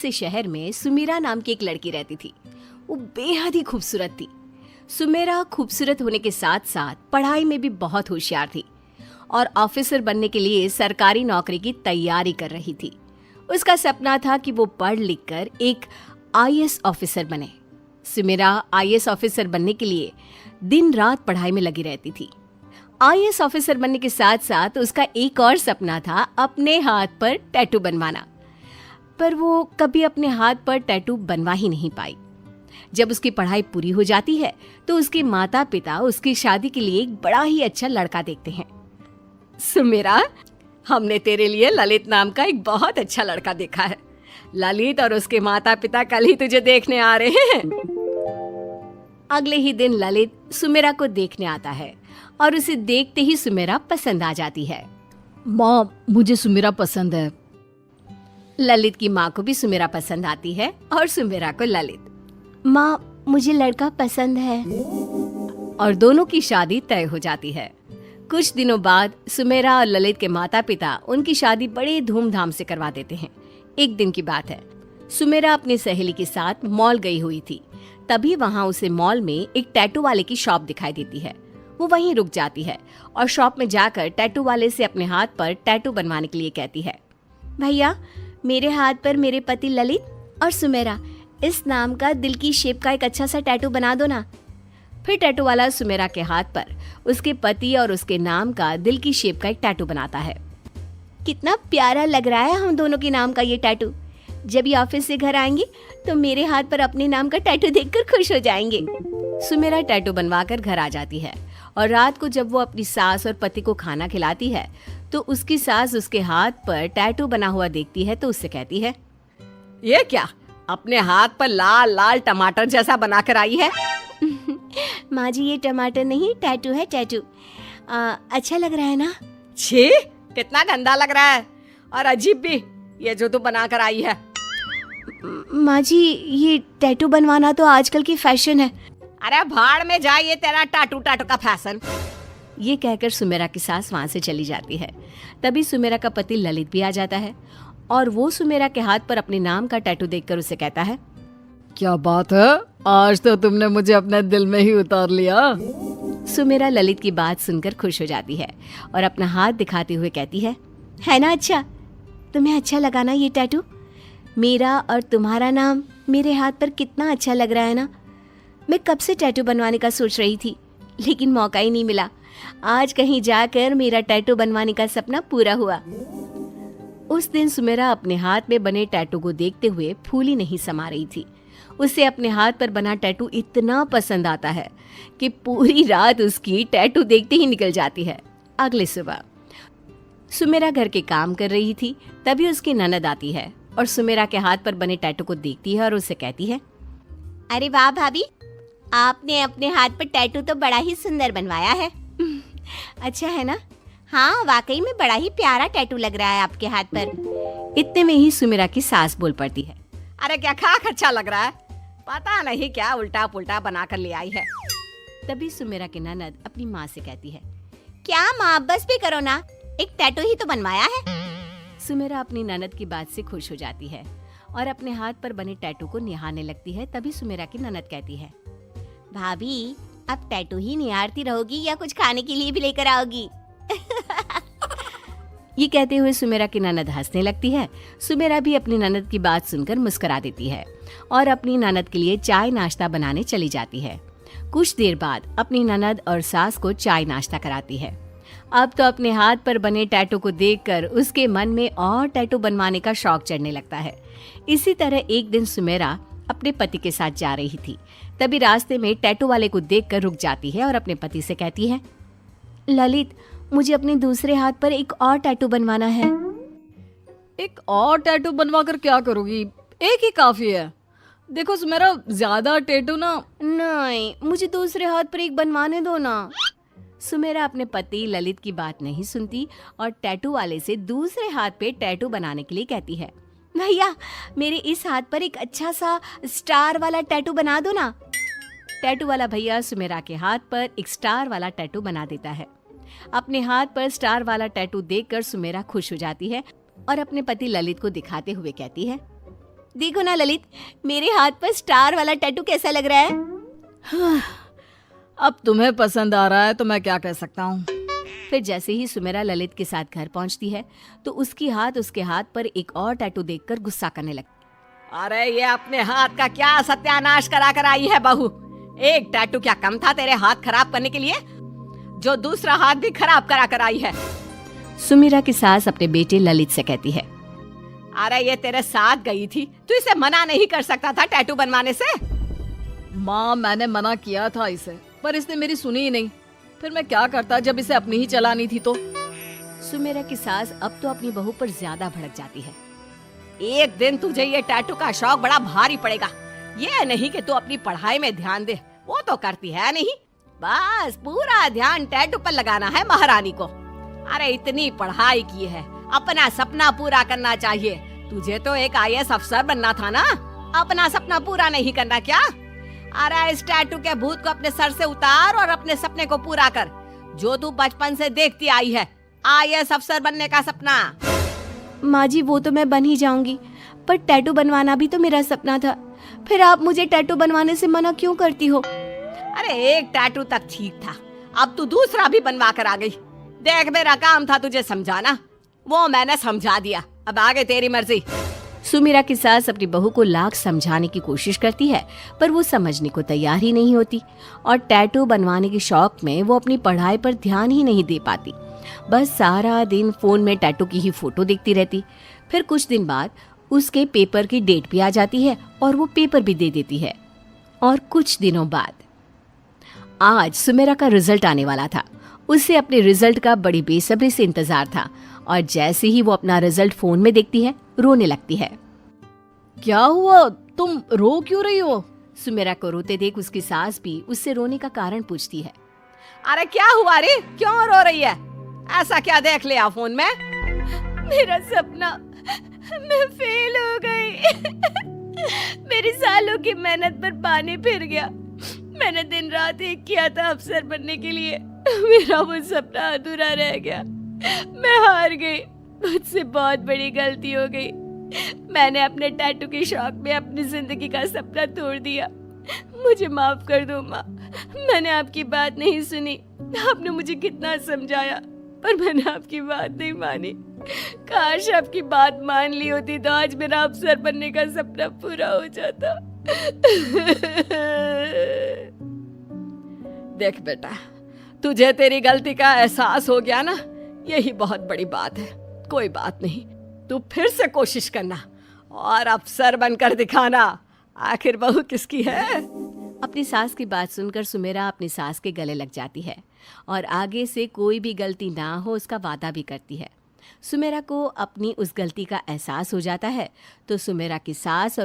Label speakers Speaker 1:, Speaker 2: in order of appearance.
Speaker 1: से शहर में सुमेरा नाम की एक लड़की रहती थी। वो बेहद ही खूबसूरत थी। सुमेरा खूबसूरत होने के साथ साथ पढ़ाई में भी बहुत होशियार थी और ऑफिसर बनने के लिए सरकारी नौकरी की तैयारी कर रही थी। उसका सपना था कि वो पढ़ लिख कर एक आईएएस ऑफिसर बने। सुमेरा आईएएस ऑफिसर बनने के लिए दिन रात पढ़ाई में लगी रहती थी। आईएएस ऑफिसर बनने के साथ साथ उसका एक और सपना था अपने हाथ पर टैटू बनवाना, पर वो कभी अपने हाथ पर टैटू बनवा ही नहीं पाई। जब उसकी पढ़ाई पूरी हो जाती है तो उसके माता पिता उसकी शादी के लिए एक बड़ा ही अच्छा लड़का देखते हैं। सुमेरा, हमने तेरे लिए ललित नाम का एक बहुत अच्छा लड़का देखा है। ललित और उसके माता पिता कल ही तुझे देखने आ रहे हैं। अगले ही दिन ललित सुमेरा को देखने आता है और उसे देखते ही सुमेरा पसंद आ जाती है।
Speaker 2: माँ, मुझे सुमेरा पसंद है।
Speaker 1: ललित की माँ को भी सुमेरा पसंद आती है और सुमेरा को ललित। माँ, मुझे लड़का पसंद है। और दोनों की शादी तय हो जाती है। कुछ दिनों बाद सुमेरा और ललित के माता पिता उनकी शादी बड़े धूमधाम से करवा देते हैं। एक दिन की बात है, सुमेरा अपनी सहेली के साथ मॉल गई हुई थी। तभी वहाँ उसे मॉल में एक टैटू वाले की शॉप दिखाई देती है। वो वहीं रुक जाती है और शॉप में जाकर टैटू वाले से अपने हाथ पर टैटू बनवाने के लिए कहती है। भैया, मेरे हाथ पर मेरे पति ललित और सुमेरा इस नाम का दिल की शेप का एक अच्छा सा टैटू बना दो ना। फिर टैटू वाला सुमेरा के हाथ पर उसके पति और उसके नाम का दिल की शेप का एक टैटू बनाता है। कितना प्यारा लग रहा है हम दोनों के नाम का ये टैटू। जब ये ऑफिस से घर आएंगे तो मेरे हाथ पर अपने नाम का टैटू देखकर खुश हो जाएंगे। सुमेरा टैटू बनवाकर घर आ जाती है और रात को जब वो अपनी सास और पति को खाना खिलाती है तो उसकी सास उसके हाथ पर टैटू बना हुआ देखती है तो उससे कहती है, ये क्या अपने हाथ पर लाल लाल टमाटर जैसा बनाकर आई है? माँ जी, ये टमाटर नहीं टैटू है, टैटू। अच्छा लग रहा है ना? छी, कितना गंदा लग रहा है और अजीब भी, ये जो तू बनाकर आई है। माँ जी, ये टैटू बनवाना तो आजकल की फैशन है। अरे भाड़ में जा, ये तेरा टाटू टाटू का फैशन। ये कहकर सुमेरा की सास वहाँ से चली जाती है। तभी सुमेरा का पति ललित भी आ जाता है और वो सुमेरा के हाथ पर अपने नाम का टैटू देखकर उसे कहता है,
Speaker 2: क्या बात है, आज तो तुमने मुझे अपने दिल में ही उतार लिया।
Speaker 1: सुमेरा ललित की बात सुनकर खुश हो जाती है और अपना हाथ दिखाते हुए कहती है ना अच्छा? तुम्हें अच्छा लगा ना ये टैटू? मेरा और तुम्हारा नाम मेरे हाथ पर कितना अच्छा लग रहा है ना? मैं कब से टैटू बनवाने का सोच रही थी, लेकिन मौका ही नहीं मिला। आज कहीं जाकर मेरा टैटू बनवाने का सपना पूरा हुआ। उस दिन सुमेरा अपने हाथ में बने टैटू को देखते हुए फूली नहीं समा रही थी। उसे अपने हाथ पर बना टैटू इतना पसंद आता है कि पूरी रात उसकी टैटू देखते ही निकल जाती है। अगले सुबह सुमेरा घर के काम कर रही थी, तभी उसकी ननद आती है और सुमेरा के हाथ पर बने टैटू को देखती है और उससे कहती है, अरे वाह भाभी, आपने अपने हाथ पर टैटू तो बड़ा ही सुंदर बनवाया है। अच्छा है ना? हाँ, वाकई में बड़ा ही प्यारा टैटू लग रहा है आपके हाथ पर। इतने में ही सुमेरा की सास बोल पड़ती है, अरे क्या खाक अच्छा लग रहा है, पता नहीं क्या उल्टा पुल्टा बनाकर ले आई है। तभी सुमेरा की ननद अपनी माँ से कहती है, क्या माँ, बस भी करो ना, एक टैटू ही तो बनवाया है। सुमेरा अपनी ननद की बात से खुश हो जाती है और अपने हाथ पर बने टैटू को निहारने लगती है। तभी सुमेरा की ननद कहती है, भाभी, अब टैटू ही निहारती रहोगी या कुछ खाने के लिए भी लेकर आओगी? ये कहते हुए सुमेरा की ननद हंसने लगती है। सुमेरा भी अपनी ननद की बात सुनकर मुस्कुरा देती है और अपनी ननद के लिए चाय नाश्ता बनाने चली जाती है। कुछ देर बाद अपनी ननद और सास को चाय नाश्ता कराती है। अब तो अपने हाथ पर बने टैटू को देखकर उसके मन में और टैटू बनवाने का शौक चढ़ने लगता है। इसी तरह एक दिन सुमेरा अपने पति के साथ जा रही थी। तभी रास्ते में टैटू वाले को देखकर रुक जाती है और अपने पति से कहती है, ललित, मुझे अपने दूसरे हाथ पर एक और टैटू बनवाना है।
Speaker 2: एक और टैटू बनवा कर क्या करोगी? एक ही काफी है। देखो सुमेरा, ज्यादा टैटू ना।
Speaker 1: नहीं, मुझे दूसरे हाथ पर एक बनवाने दो ना। सुमेरा अपने पति ललित की बात नहीं सुनती और टैटू वाले से दूसरे हाथ पे टैटू बनाने के लिए कहती है, भैया, मेरे इस हाथ पर एक अच्छा सा स्टार वाला टैटू बना दो ना। टैटू वाला भैया सुमेरा के हाथ पर एक स्टार वाला टैटू बना देता है। अपने हाथ पर स्टार वाला टैटू देखकर सुमेरा खुश हो जाती है और अपने पति ललित को दिखाते हुए कहती है, देखो ना ललित, मेरे हाथ पर स्टार वाला टैटू कैसा लग रहा है।
Speaker 2: अब तुम्हें पसंद आ रहा है तो मैं क्या कह सकता हूँ।
Speaker 1: फिर जैसे ही सुमेरा ललित के साथ घर पहुंचती है तो उसके हाथ पर एक और टैटू देखकर गुस्सा करने लगती।
Speaker 2: अरे ये अपने हाथ का क्या सत्यानाश करा कर आई है बहू। एक टैटू क्या कम था तेरे हाथ खराब करने के लिए, जो दूसरा हाथ भी खराब करा कर आई है।
Speaker 1: सुमेरा की सास अपने बेटे ललित से कहती है,
Speaker 2: अरे ये तेरे साथ गई थी, तू इसे मना नहीं कर सकता था टैटू बनवाने से। माँ मैंने मना किया था इसे, पर इसने मेरी सुनी ही नहीं। फिर मैं क्या करता जब इसे अपनी ही चलानी थी तो।
Speaker 1: सुमेरा की सास अब तो अपनी बहू पर ज्यादा भड़क जाती है।
Speaker 2: एक दिन तुझे ये टैटू का शौक बड़ा भारी पड़ेगा। ये नहीं कि तू अपनी पढ़ाई में ध्यान दे, वो तो करती है नहीं। बस पूरा ध्यान टैटू पर लगाना है महारानी को। अरे इतनी पढ़ाई की है, अपना सपना पूरा करना चाहिए। तुझे तो एक IAS अफसर बनना था ना, अपना सपना पूरा नहीं करना क्या? अरे इस टैटू के भूत को अपने सर से उतार और अपने सपने को पूरा कर, जो तू बचपन से देखती आई है, IAS अफसर बनने का सपना।
Speaker 1: माँ जी वो तो मैं बन ही जाऊंगी, पर टैटू बनवाना भी तो मेरा सपना था। फिर आप मुझे टैटू बनवाने से मना क्यों करती हो?
Speaker 2: अरे एक टैटू तक ठीक था, अब तू दूसरा भी बनवा कर आ गई। देख मेरा काम था तुझे समझाना, वो मैंने समझा दिया, अब आगे तेरी मर्जी।
Speaker 1: सुमेरा की सास अपनी बहू को लाख समझाने की कोशिश करती है, पर वो समझने को तैयार ही नहीं होती और टैटू बनवाने के शौक में वो अपनी पढ़ाई पर ध्यान ही नहीं दे पाती। बस सारा दिन फोन में टैटू की ही फोटो देखती रहती। फिर कुछ दिन बाद उसके पेपर की डेट भी आ जाती है और वो पेपर भी दे देती है। और कुछ दिनों बाद आज सुमेरा का रिजल्ट आने वाला था। उसे अपने रिजल्ट का बड़ी बेसब्री से इंतजार था और जैसे ही वो अपना रिजल्ट फोन में देखती है रोने लगती है।
Speaker 2: क्या हुआ, तुम रो क्यों रही हो?
Speaker 1: सुमेरा को रोते देख उसकी सास भी उससे रोने का कारण पूछती है।
Speaker 2: अरे क्या हुआ रे, क्यों रो रही है? ऐसा क्या देख लिया फोन में?
Speaker 1: मेरा सपना, मैं फेल हो गई। मेरी सालों की मेहनत पर पानी फिर गया। मैंने दिन रात एक किया था अफसर बनने के लिए, मेरा वो सपना अधूरा रह गया। मैं हार गई, मुझसे बहुत बड़ी गलती हो गई। मैंने अपने टैटू के शौक में अपनी जिंदगी का सपना तोड़ दिया। मुझे माफ कर दो माँ, मैंने आपकी बात नहीं सुनी। आपने मुझे कितना समझाया, पर मैंने आपकी बात नहीं मानी। काश आपकी बात मान ली होती तो आज मेरा अफसर बनने का सपना पूरा हो जाता।
Speaker 2: देख बेटा, तुझे तेरी गलती का एहसास हो गया ना, यही बहुत बड़ी बात है। कोई बात नहीं, तू फिर से कोशिश करना और अफसर बनकर दिखाना। आखिर बहू किसकी है?
Speaker 1: अपनी सास की बात सुनकर सुमेरा अपनी सास के गले लग जाती है और आगे से कोई भी गलती ना हो उसका वादा भी करती है। सुमेरा को अपनी उस गलती का एहसास हो जाता है तो सुमेरा की सास और